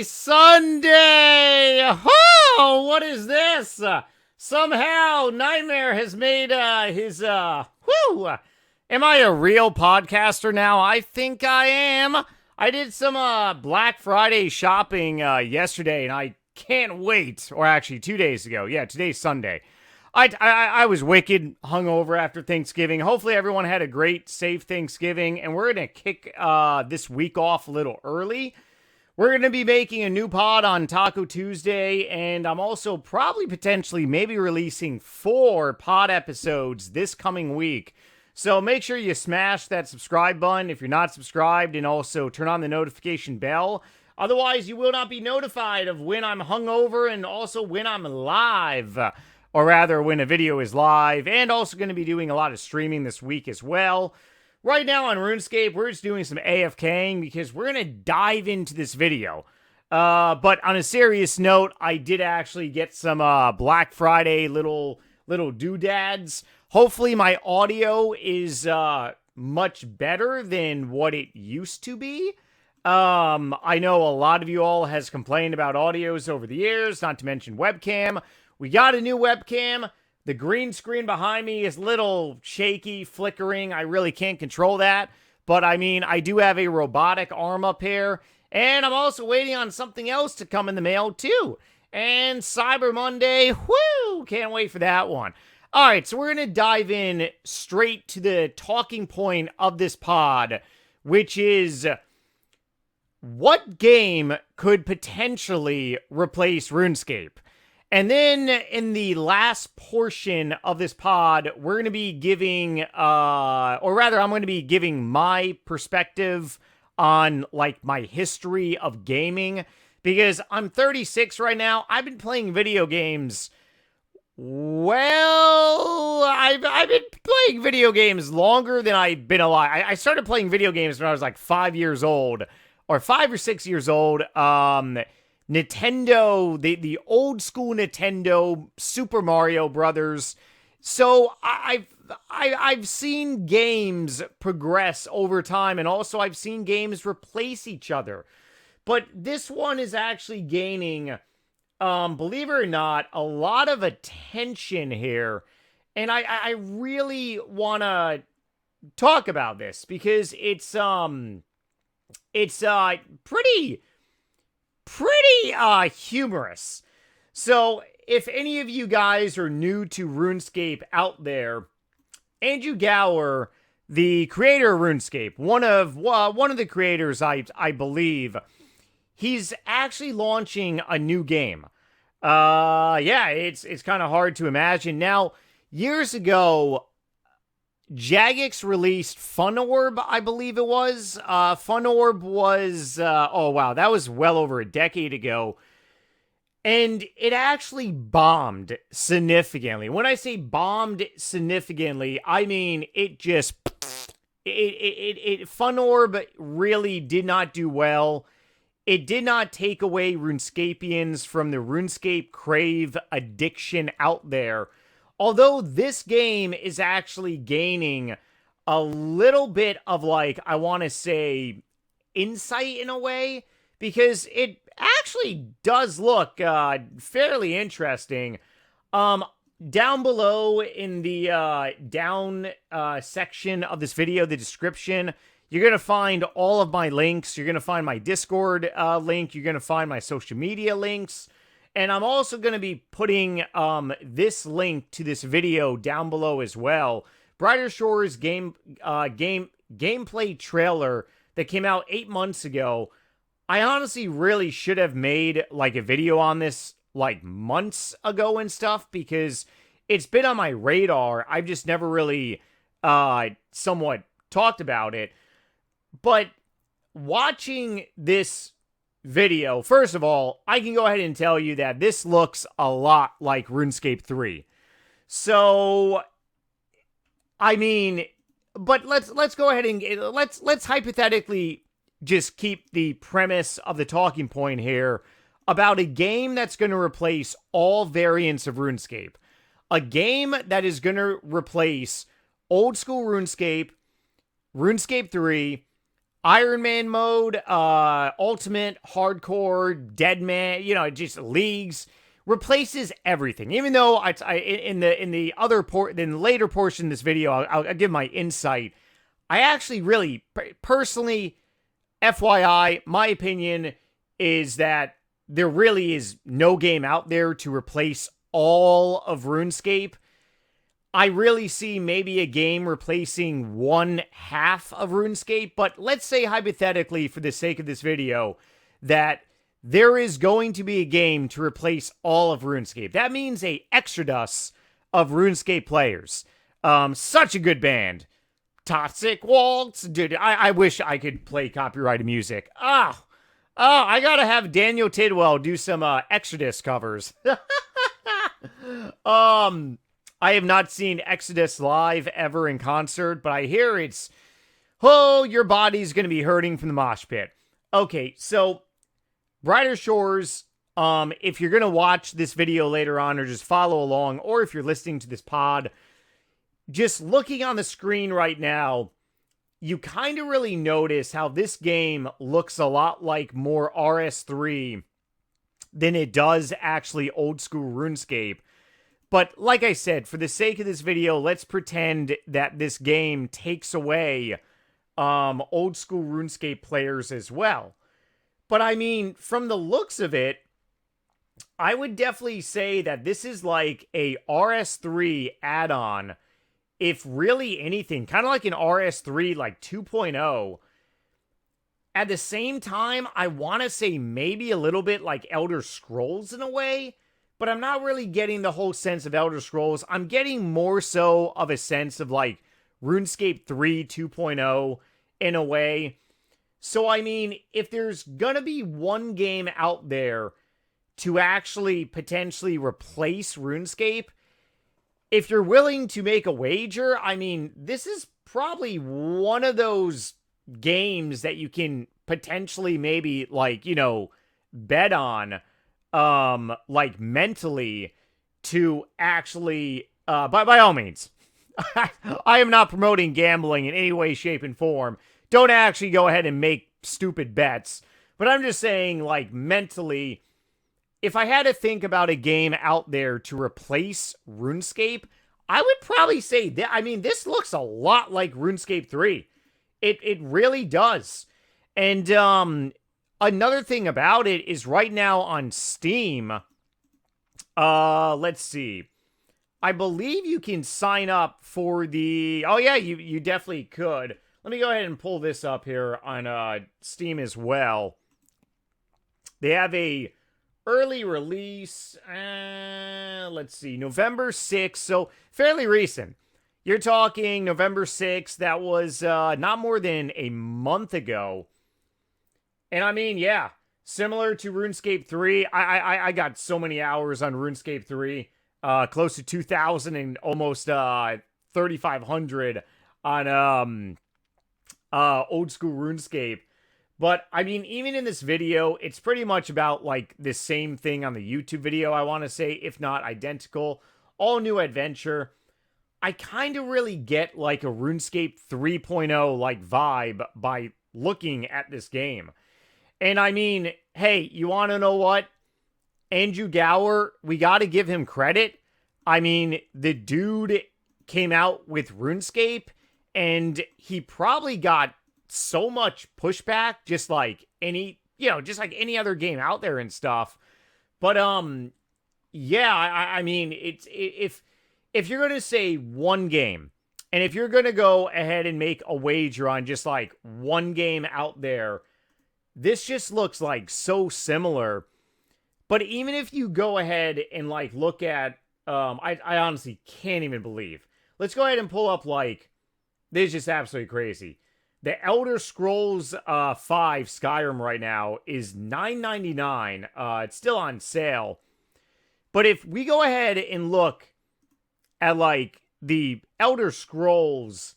Happy Sunday! Oh, what is this? Somehow Nightmare has made his Am I a real podcaster now? I think I am. I did some Black Friday shopping yesterday, and I can't wait. Or actually, 2 days ago. Yeah, today's Sunday. I was wicked hungover after Thanksgiving. Hopefully everyone had a great, safe Thanksgiving, and we're going to kick this week off a little early. We're going to be making a new pod on Taco Tuesday, and I'm also probably potentially maybe releasing 4 pod episodes this coming week. So make sure you smash that subscribe button if you're not subscribed, and also turn on the notification bell. Otherwise, you will not be notified of when I'm hungover and also when I'm live. Or rather, when a video is live, and also going to be doing a lot of streaming this week as well. Right now on RuneScape, we're just doing some AFKing because we're going to dive into this video. But on a serious note, I did actually get some Black Friday little doodads. Hopefully my audio is much better than what it used to be. I know a lot of you all has complained about audios over the years, not to mention webcam. We got a new webcam. The green screen behind me is a little shaky, flickering. I really can't control that. But I mean, I do have a robotic arm up here. And I'm also waiting on something else to come in the mail too. And Cyber Monday, whoo! Can't wait for that one. Alright, so we're going to dive in straight to the talking point of this pod, which is, what game could potentially replace RuneScape? And then in the last portion of this pod, we're going to be giving, or rather, I'm going to be giving my perspective on, like, my history of gaming. Because I'm 36 right now. I've been playing video games. Well, I've been playing video games longer than I've been alive. I started playing video games when I was like 5 years old, or 5 or 6 years old. Nintendo, the old school Nintendo, Super Mario Brothers. So I've seen games progress over time, and also I've seen games replace each other. But this one is actually gaining, believe it or not, a lot of attention here. And I really want to talk about this because it's pretty humorous. So if any of you guys are new to RuneScape out there, Andrew Gower, the creator of RuneScape, one of the creators, I believe, he's actually launching a new game. Yeah, it's kind of hard to imagine. Now, years ago, Jagex released FunOrb, I believe it was. FunOrb was, oh wow, that was well over a decade ago. And it actually bombed significantly. When I say bombed significantly, I mean it just, FunOrb really did not do well. It did not take away RuneScapians from the RuneScape crave addiction out there. Although this game is actually gaining a little bit of, like, I want to say, insight in a way, because it actually does look fairly interesting. Down below in the down section of this video, the description, you're going to find all of my links. You're going to find my Discord link. You're going to find my social media links. And I'm also going to be putting this link to this video down below as well. Brighter Shores gameplay trailer that came out 8 months ago. I honestly really should have made like a video on this like months ago and stuff, because it's been on my radar. I've just never really somewhat talked about it. But watching this video, first of all, I can go ahead and tell you that this looks a lot like RuneScape 3. So, I mean, but let's go ahead and let's hypothetically just keep the premise of the talking point here about a game that's going to replace all variants of RuneScape. A game that is going to replace old school RuneScape, RuneScape 3, Iron Man mode, Ultimate, Hardcore, Deadman, just leagues, replaces everything. Even though in the later portion of this video, I'll give my insight. I actually really, personally, FYI, my opinion is that there really is no game out there to replace all of RuneScape. I really see maybe a game replacing one half of RuneScape, but let's say hypothetically, for the sake of this video, that there is going to be a game to replace all of RuneScape. That means a exodus of RuneScape players. Such a good band. Toxic Waltz. Dude, I wish I could play copyrighted music. Oh, I gotta have Daniel Tidwell do some Exodus covers. I have not seen Exodus live ever in concert, but I hear it's, your body's going to be hurting from the mosh pit. Okay, so Brighter Shores, if you're going to watch this video later on or just follow along, or if you're listening to this pod, just looking on the screen right now, you kind of really notice how this game looks a lot like more RS3 than it does actually old school RuneScape. But like I said, for the sake of this video, let's pretend that this game takes away old school RuneScape players as well. But I mean, from the looks of it, I would definitely say that this is like a RS3 add-on, if really anything, kind of like an RS3 like 2.0. At the same time, I want to say maybe a little bit like Elder Scrolls in a way, but I'm not really getting the whole sense of Elder Scrolls. I'm getting more so of a sense of like RuneScape 3 2.0 in a way. So, I mean, if there's going to be one game out there to actually potentially replace RuneScape, if you're willing to make a wager, I mean, this is probably one of those games that you can potentially maybe like, bet on. Like mentally to actually, by all means, I am not promoting gambling in any way, shape, and form. Don't actually go ahead and make stupid bets. But I'm just saying, like, mentally, if I had to think about a game out there to replace RuneScape, I would probably say that, I mean, this looks a lot like RuneScape 3. It really does. And, another thing about it is right now on Steam, let's see. I believe you can sign up for the, oh yeah, you definitely could. Let me go ahead and pull this up here on Steam as well. They have a early release, let's see, November 6th, so fairly recent. You're talking November 6th, that was not more than a month ago. And I mean, yeah, similar to RuneScape 3, I got so many hours on RuneScape 3, close to 2,000 and almost 3,500 on old school RuneScape. But I mean, even in this video, it's pretty much about like the same thing on the YouTube video, I want to say, if not identical. All new adventure. I kind of really get like a RuneScape 3.0 like vibe by looking at this game. And I mean, hey, you want to know what? Andrew Gower, we got to give him credit. I mean, the dude came out with RuneScape, and he probably got so much pushback, just like any other game out there and stuff. But, yeah, I mean, if you're going to say one game, and if you're going to go ahead and make a wager on just like one game out there, this just looks like so similar. But even if you go ahead and like look at, I honestly can't even believe. Let's go ahead and pull up like, this is just absolutely crazy. The Elder Scrolls 5 Skyrim right now is $9.99. It's still on sale. But if we go ahead and look at like the Elder Scrolls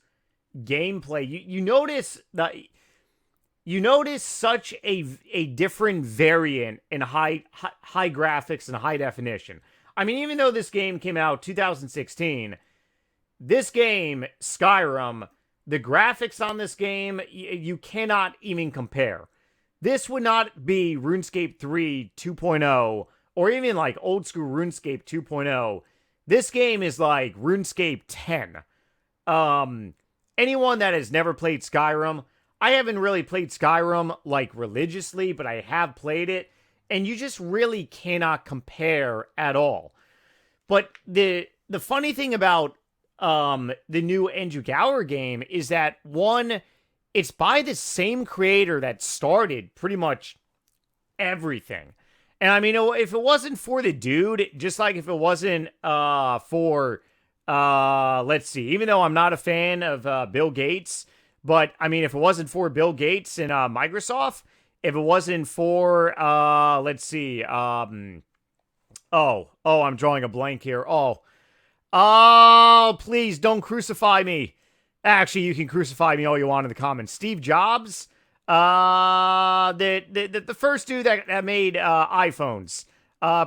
gameplay, you notice that you notice such a different variant in high graphics and high definition. I mean, even though this game came out 2016, this game, Skyrim, The graphics on this game, you cannot even compare. This would not be RuneScape 3 2.0 or even like old school RuneScape 2.0. This game is like RuneScape 10. Anyone that has never played Skyrim, I haven't really played Skyrim like religiously, but I have played it, and you just really cannot compare at all. But the funny thing about the new Andrew Gower game is that, one, it's by the same creator that started pretty much everything. And I mean, if it wasn't for the dude, just like if it wasn't for, let's see, even though I'm not a fan of Bill Gates, but I mean, if it wasn't for Bill Gates and Microsoft, if it wasn't for, let's see, I'm drawing a blank here. Oh, please don't crucify me. Actually, you can crucify me all you want in the comments. Steve Jobs, the first dude that made iPhones.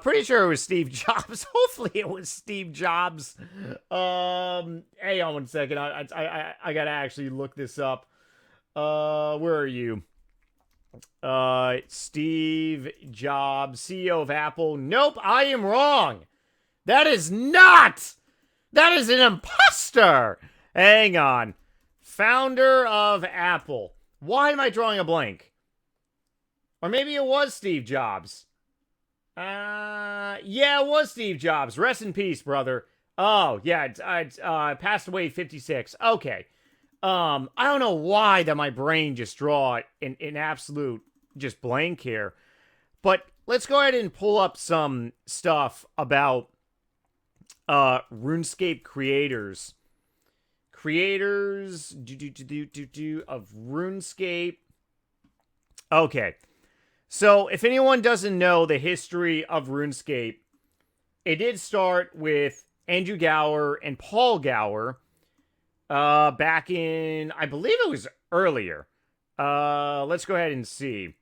Pretty sure it was Steve Jobs. Hopefully it was Steve Jobs. Hang on one second. I gotta actually look this up. Where are you? Steve Jobs, CEO of Apple. Nope, I am wrong. That is not. That is an imposter. Hang on. Founder of Apple. Why am I drawing a blank? Or maybe it was Steve Jobs. Yeah, it was Steve Jobs. Rest in peace, brother. Oh, yeah, I passed away 56. Okay. I don't know why that my brain just draw an absolute just blank here. But let's go ahead and pull up some stuff about RuneScape creators. Creators of RuneScape. Okay. So, if anyone doesn't know the history of RuneScape, it did start with Andrew Gower and Paul Gower back in, I believe it was earlier. Let's go ahead and see.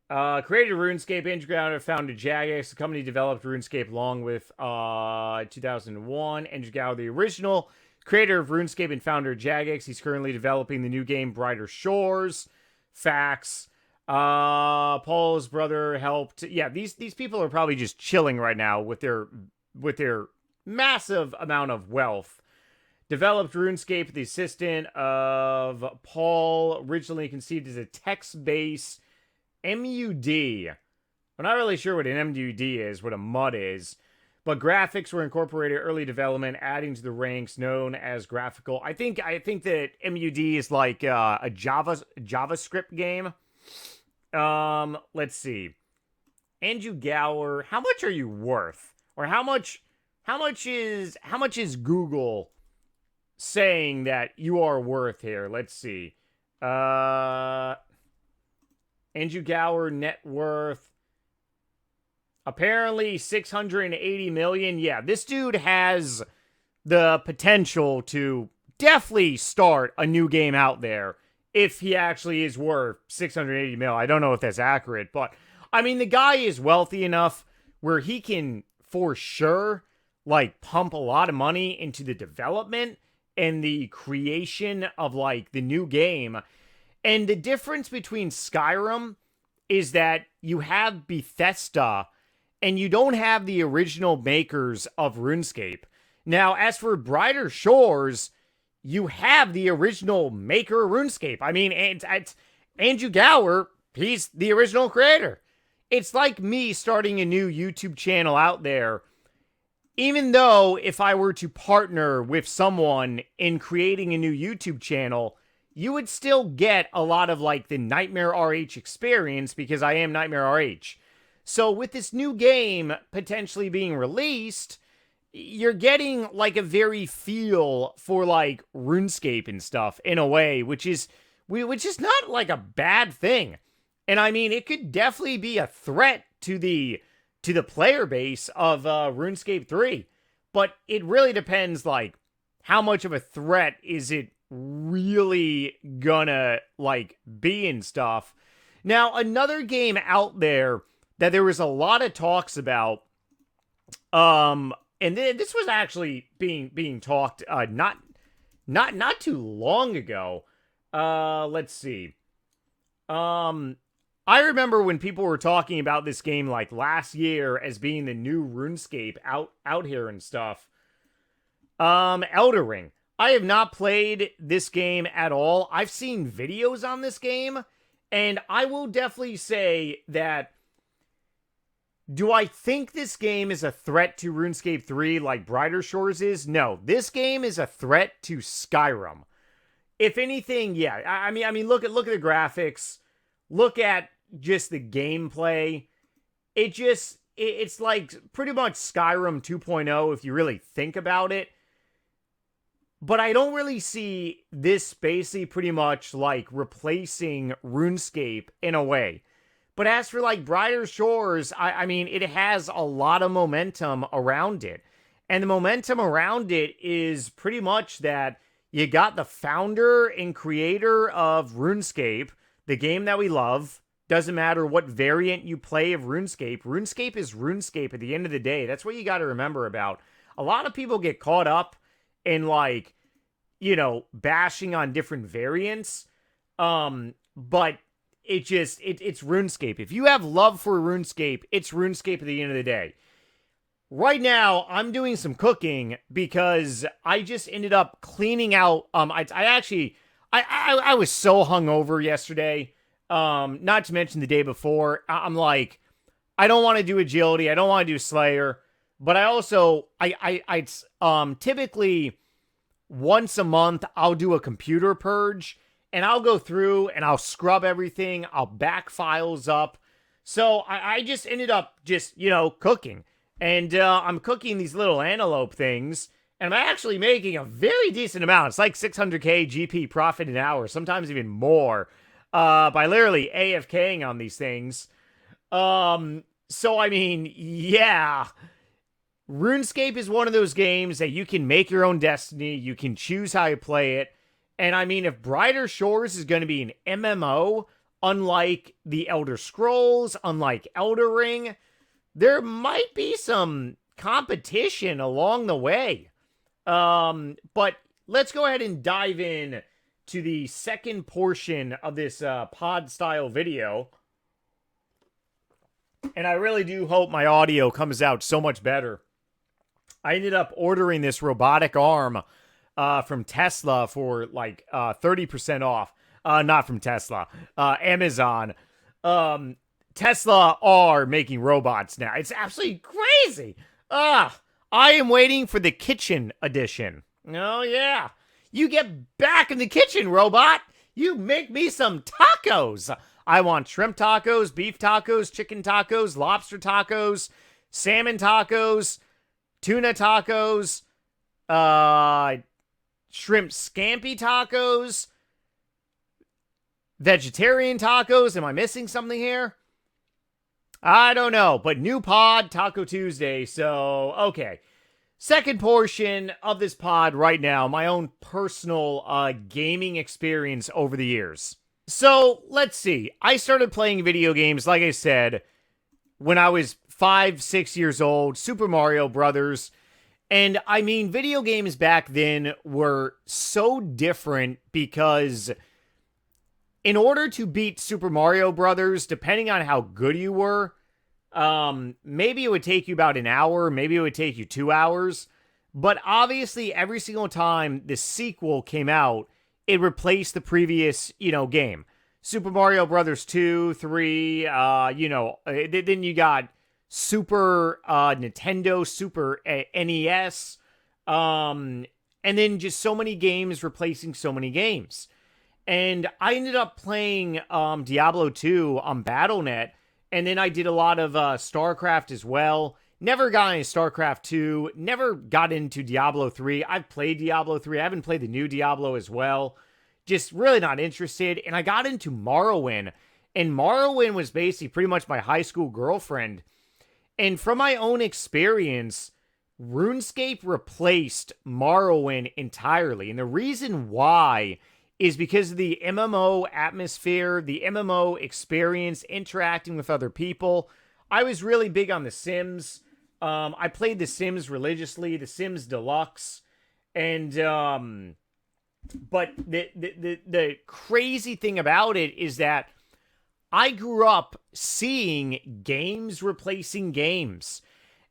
Created RuneScape, Andrew Gower founded Jagex. The company developed RuneScape along with 2001. Andrew Gower, the original creator of RuneScape and founder of Jagex. He's currently developing the new game Brighter Shores. Facts. Paul's brother helped. Yeah, these people are probably just chilling right now with their massive amount of wealth. Developed RuneScape, the assistant of Paul, originally conceived as a text-based MUD. I'm not really sure what an MUD is, what a MUD is, but graphics were incorporated early development, adding to the ranks known as graphical. I think that MUD is like a JavaScript game. Let's see. Andrew Gower, how much are you worth? Or how much is Google saying that you are worth here? Let's see. Andrew Gower net worth apparently 680 million. Yeah, this dude has the potential to definitely start a new game out there if he actually is worth 680 mil. I don't know if that's accurate, but I mean, the guy is wealthy enough where he can for sure like pump a lot of money into the development and the creation of like the new game. And the difference between Skyrim is that you have Bethesda and you don't have the original makers of RuneScape. Now, as for Brighter Shores, you have the original maker of RuneScape. I mean, it's Andrew Gower, he's the original creator. It's like me starting a new YouTube channel out there. Even though if I were to partner with someone in creating a new YouTube channel, you would still get a lot of like the NightmareRH experience because I am NightmareRH. So with this new game potentially being released, you're getting like a very feel for like RuneScape and stuff in a way, which is not like a bad thing. And I mean, it could definitely be a threat to the player base of RuneScape 3, but it really depends like how much of a threat is it really gonna like be and stuff. Now, another game out there that there was a lot of talks about, and this was actually being talked not not too long ago. Let's see. I remember when people were talking about this game like last year as being the new RuneScape out here and stuff. Elder Ring. I have not played this game at all. I've seen videos on this game, and I will definitely say that, do I think this game is a threat to RuneScape 3 like Brighter Shores is? No, this game is a threat to Skyrim. If anything, yeah. I mean, look at the graphics, look at just the gameplay. It's like pretty much Skyrim 2.0 if you really think about it. But I don't really see this basically pretty much like replacing RuneScape in a way. But as for like Brighter Shores, I mean, it has a lot of momentum around it. And the momentum around it is pretty much that you got the founder and creator of RuneScape, the game that we love. Doesn't matter what variant you play of RuneScape. RuneScape is RuneScape at the end of the day. That's what you got to remember about. A lot of people get caught up in like, bashing on different variants. But it's RuneScape. If you have love for RuneScape, it's RuneScape at the end of the day. Right now, I'm doing some cooking because I just ended up cleaning out. I was so hungover yesterday. Not to mention the day before. I'm like, I don't want to do agility. I don't want to do Slayer. But I also, typically once a month, I'll do a computer purge, and I'll go through and I'll scrub everything. I'll back files up. So I just ended up cooking. And I'm cooking these little antelope things, and I'm actually making a very decent amount. It's like 600K GP profit an hour, sometimes even more, by literally AFKing on these things. So, I mean, yeah. RuneScape is one of those games that you can make your own destiny. You can choose how you play it. And I mean, if Brighter Shores is going to be an MMO, unlike the Elder Scrolls, unlike Elder Ring, there might be some competition along the way. But let's go ahead and dive in to the second portion of this pod-style video. And I really do hope my audio comes out so much better. I ended up ordering this robotic arm from Tesla for like 30% off. Not from Tesla, Amazon. Tesla are making robots now. It's absolutely crazy. I am waiting for the kitchen edition. Oh, yeah. You get back in the kitchen, robot. You make me some tacos. I want shrimp tacos, beef tacos, chicken tacos, lobster tacos, salmon tacos, tuna tacos, shrimp scampi tacos, vegetarian tacos. Am I missing something here? I don't know, but new pod, Taco Tuesday, so, okay. Second portion of this pod right now, my own personal gaming experience over the years. So, let's see. I started playing video games, like I said, when I was 5-6 years old, Super Mario Brothers. And, I mean, video games back then were so different because in order to beat Super Mario Brothers, depending on how good you were, maybe it would take you about an hour, maybe it would take you 2 hours. But obviously, every single time the sequel came out, it replaced the previous, game. Super Mario Brothers 2, 3, then you got Super Nintendo, Super NES, and then just so many games replacing so many games. And I ended up playing Diablo 2 on Battle.net, and then I did a lot of StarCraft as well. Never got into StarCraft 2, never got into Diablo 3. I've played Diablo 3. I haven't played the new Diablo as well. Just really not interested. And I got into Morrowind. And Morrowind was basically pretty much my high school girlfriend. And from my own experience, RuneScape replaced Morrowind entirely. And the reason why is because of the MMO atmosphere, the MMO experience, interacting with other people. I was really big on The Sims. I played The Sims religiously, The Sims Deluxe, and But the crazy thing about it is that I grew up seeing games replacing games.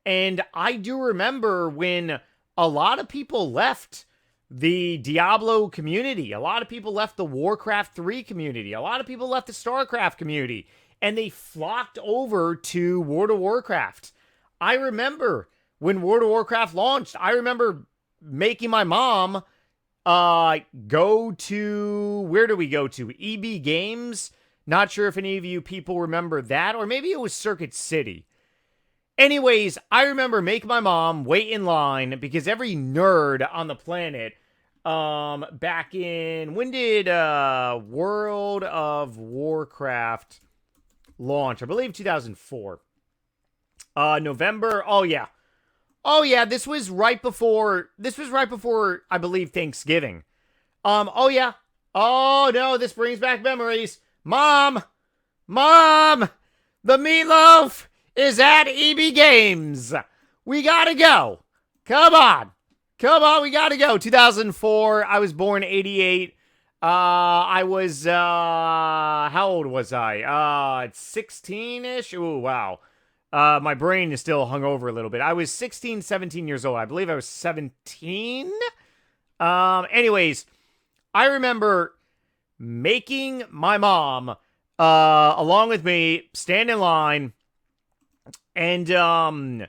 And I do remember when a lot of people left the Diablo community. A lot of people left the Warcraft 3 community. A lot of people left the StarCraft community. And they flocked over to World of Warcraft. I remember when World of Warcraft launched, I remember making my mom go to, where do we go to? EB Games. Not sure if any of you people remember that, or maybe it was Circuit City. Anyways, I remember making my mom wait in line because every nerd on the planet, back in, when did World of Warcraft launch? I believe 2004. November. Oh yeah, this was right before I believe Thanksgiving. Oh yeah. Oh no, this brings back memories. Mom, the meatloaf is at EB Games. We gotta go. Come on, we gotta go. 2004. I was born 88. I was how old was I? 16ish. Ooh, wow. My brain is still hungover a little bit. I was 16, 17 years old. I believe I was 17. Anyways, I remember making my mom, along with me, stand in line, and yeah,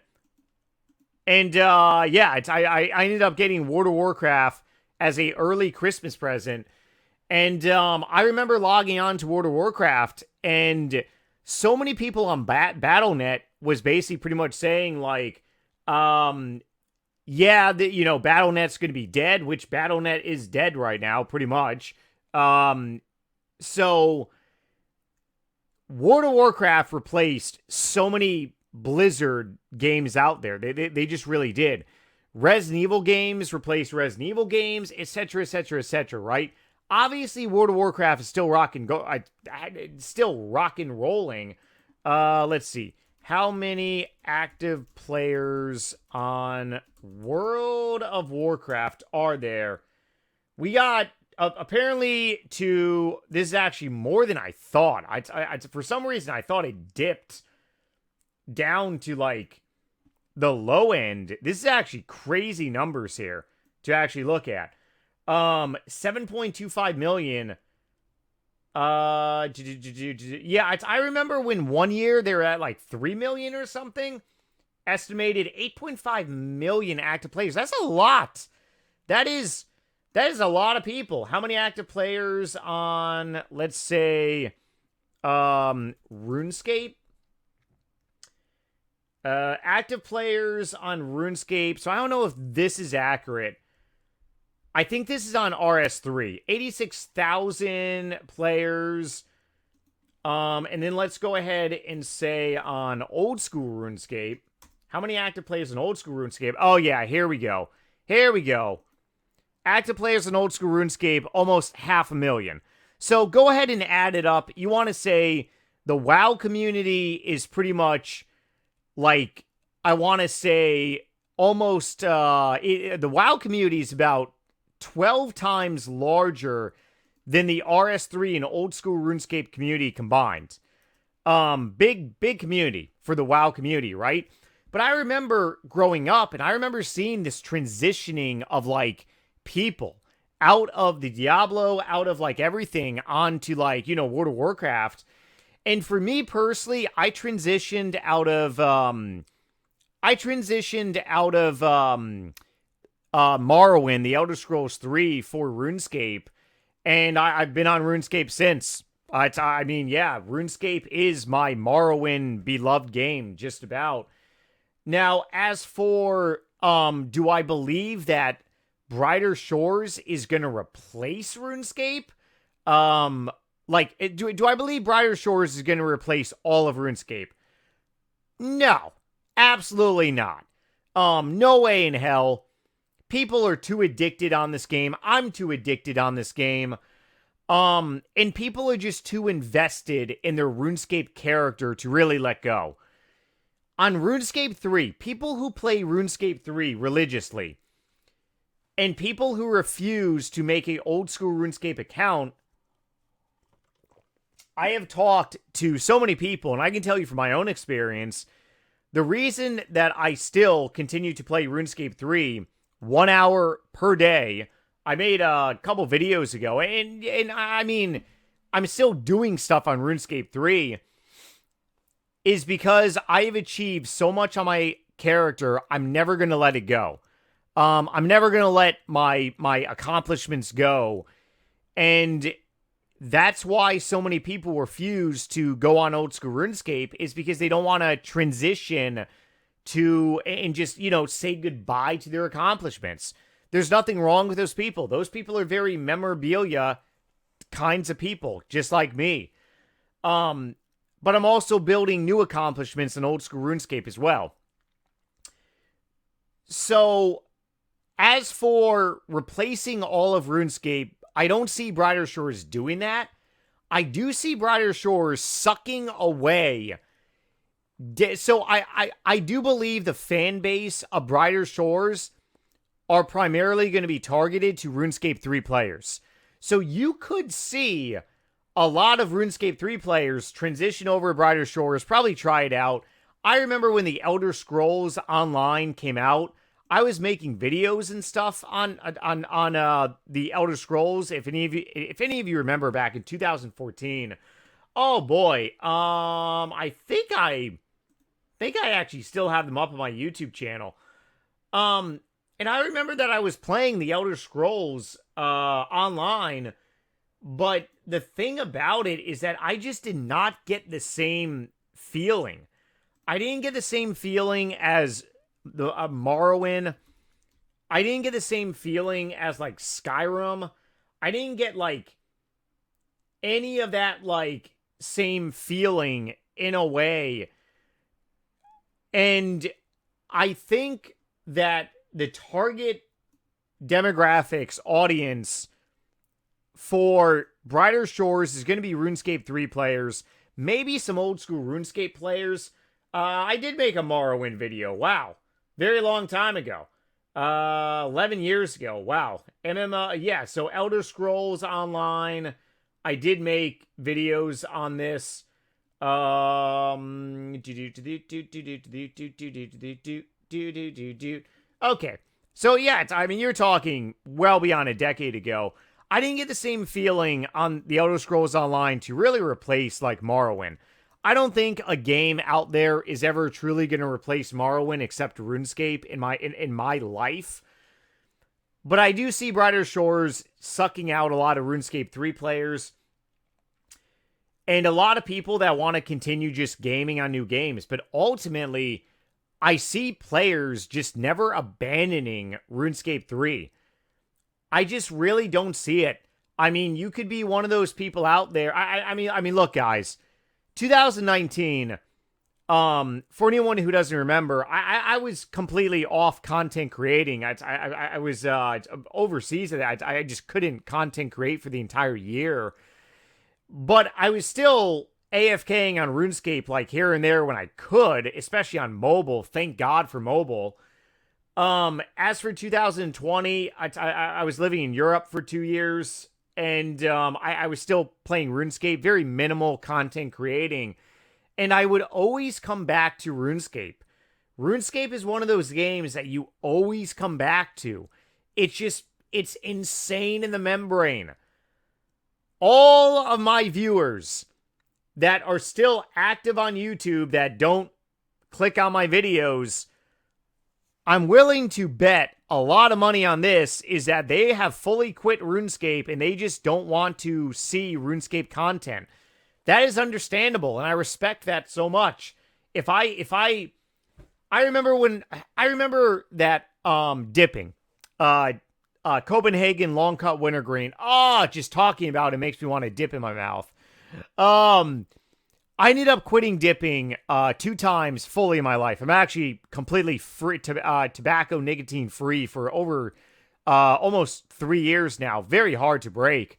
I ended up getting World of Warcraft as a early Christmas present, and I remember logging on to World of Warcraft, and so many people on Battle.net was basically pretty much saying like, yeah, Battle.net's going to be dead, which Battle.net is dead right now, pretty much. So World of Warcraft replaced so many Blizzard games out there. They just really did. Resident Evil games replaced Resident Evil games, etc., etc., etc., right? Obviously, World of Warcraft is still rocking rolling. Let's see. How many active players on World of Warcraft are there? We got apparently this is actually more than I thought. I for some reason I thought it dipped down to like the low end. This is actually crazy numbers here to actually look at. 7.25 million. Yeah, I remember when one year they were at like 3 million or something. Estimated 8.5 million active players. That's a lot. That is a lot of people. How many active players on, let's say, RuneScape? Active players on RuneScape. So I don't know if this is accurate. I think this is on RS3. 86,000 players. And then let's go ahead and say on old school RuneScape. How many active players in old school RuneScape? Oh yeah, here we go. Active players in old school RuneScape, almost 500,000. So go ahead and add it up. You want to say the WoW community is pretty much like, I want to say almost, the WoW community is about 12 times larger than the RS3 and old school RuneScape community combined. Big community for the WoW community, right? But I remember growing up and I remember seeing this transitioning of like people out of the Diablo, out of like everything onto like, World of Warcraft. And for me personally, I transitioned out of Morrowind, the Elder Scrolls 3 for RuneScape, and I've been on RuneScape since. RuneScape is my Morrowind beloved game, just about. Now, as for, do I believe that Brighter Shores is going to replace RuneScape? Do I believe Brighter Shores is going to replace all of RuneScape? No, absolutely not. No way in hell. People are too addicted on this game. I'm too addicted on this game. And people are just too invested in their RuneScape character to really let go. On RuneScape 3, people who play RuneScape 3 religiously, And people who refuse to make a old school RuneScape account, I have talked to so many people, and I can tell you from my own experience, the reason that I still continue to play RuneScape 3 1 hour per day, I made a couple videos ago, and I mean, I'm still doing stuff on RuneScape 3, is because I have achieved so much on my character, I'm never going to let it go. I'm never going to let my accomplishments go. And that's why so many people refuse to go on old school RuneScape, is because they don't want to transition to and just, say goodbye to their accomplishments. There's nothing wrong with those people. Those people are very memorabilia kinds of people, just like me. But I'm also building new accomplishments in old school RuneScape as well. So, as for replacing all of RuneScape, I don't see Brighter Shores doing that. I do see Brighter Shores sucking away. So I do believe the fan base of Brighter Shores are primarily going to be targeted to RuneScape 3 players. So you could see a lot of RuneScape 3 players transition over to Brighter Shores, probably try it out. I remember when the Elder Scrolls Online came out, I was making videos and stuff on the Elder Scrolls. If any of you remember back in 2014, oh boy, I think I actually still have them up on my YouTube channel. And I remember that I was playing the Elder Scrolls online, but the thing about it is that I just did not get the same feeling. I didn't get the same feeling as the Morrowind. I didn't get the same feeling as like Skyrim. I didn't get like any of that like same feeling in a way. And I think that the target demographics audience for Brighter Shores is going to be RuneScape 3 players, maybe some old school RuneScape players. I did make a Morrowind video. Wow. Very long time ago. 11 years ago. Wow. Yeah, so Elder Scrolls Online. I did make videos on this. Okay. So yeah, you're talking well beyond a decade ago. I didn't get the same feeling on the Elder Scrolls Online to really replace like Morrowind. I don't think a game out there is ever truly going to replace Morrowind except RuneScape in my life. But I do see Brighter Shores sucking out a lot of RuneScape 3 players and a lot of people that want to continue just gaming on new games. But ultimately, I see players just never abandoning RuneScape 3. I just really don't see it. I mean, you could be one of those people out there. I mean, look, guys. 2019, for anyone who doesn't remember, I was completely off content creating. I was overseas. I just couldn't content create for the entire year. But I was still AFKing on RuneScape like here and there when I could, especially on mobile. Thank God for mobile. As for 2020, I was living in Europe for 2 years. And I was still playing RuneScape, very minimal content creating. And I would always come back to RuneScape. RuneScape is one of those games that you always come back to. It's insane in the membrane. All of my viewers that are still active on YouTube that don't click on my videos, I'm willing to bet a lot of money on this is that they have fully quit RuneScape and they just don't want to see RuneScape content. That is understandable, and I respect that so much. I remember that dipping, Copenhagen long cut wintergreen. Just talking about it makes me want to dip in my mouth. I ended up quitting dipping 2 times fully in my life. I'm actually completely free, tobacco nicotine free for over almost 3 years now. Very hard to break.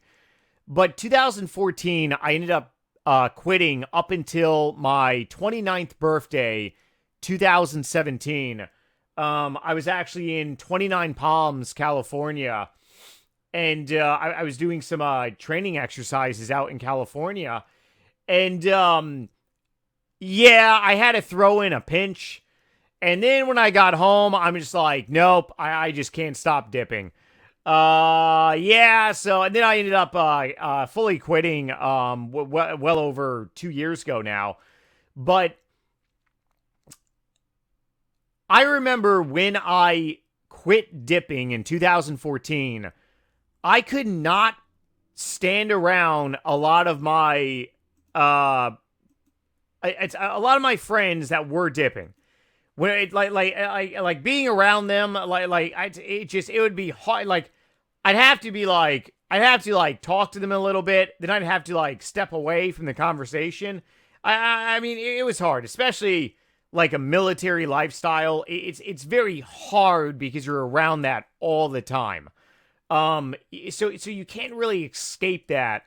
But 2014, I ended up quitting up until my 29th birthday, 2017. I was actually in 29 Palms, California, and I was doing some training exercises out in California, and yeah, I had to throw in a pinch. And then when I got home, I'm just like, nope, I just can't stop dipping. Yeah, so and then I ended up fully quitting well over 2 years ago now. But I remember when I quit dipping in 2014, I could not stand around a lot of my it's a lot of my friends that were dipping. When it like being around them, it would be hard. Like I'd have to like talk to them a little bit, then I'd have to like step away from the conversation. I mean, it was hard, especially like a military lifestyle. It's very hard because you're around that all the time. So you can't really escape that.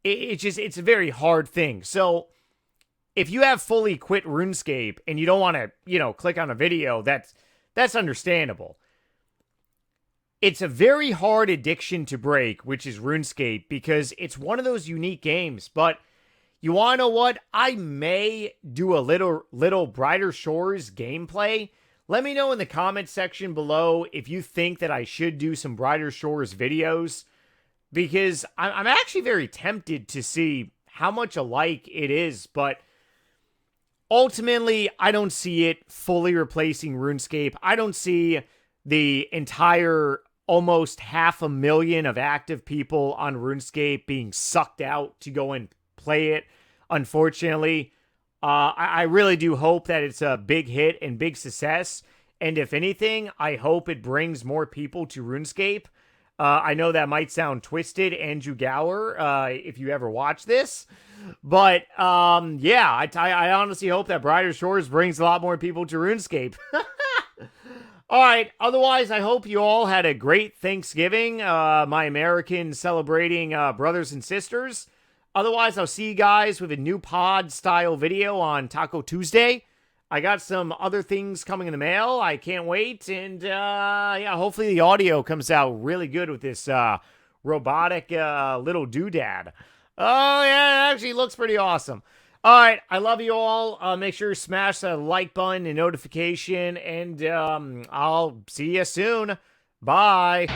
It's a very hard thing. So if you have fully quit RuneScape and you don't want to, click on a video, that's understandable. It's a very hard addiction to break, which is RuneScape, because it's one of those unique games. But you want to know what? I may do a little Brighter Shores gameplay. Let me know in the comment section below if you think that I should do some Brighter Shores videos, because I'm actually very tempted to see how much alike it is, but ultimately, I don't see it fully replacing RuneScape. I don't see the entire almost 500,000 of active people on RuneScape being sucked out to go and play it. Unfortunately, I really do hope that it's a big hit and big success. And if anything, I hope it brings more people to RuneScape. I know that might sound twisted, Andrew Gower, if you ever watch this. But, yeah, I honestly hope that Brighter Shores brings a lot more people to RuneScape. All right, otherwise, I hope you all had a great Thanksgiving, my American celebrating brothers and sisters. Otherwise, I'll see you guys with a new pod-style video on Taco Tuesday. I got some other things coming in the mail. I can't wait. And, yeah, hopefully the audio comes out really good with this robotic little doodad. Oh, yeah, it actually looks pretty awesome. All right, I love you all. Make sure you smash that like button and notification. And I'll see you soon. Bye.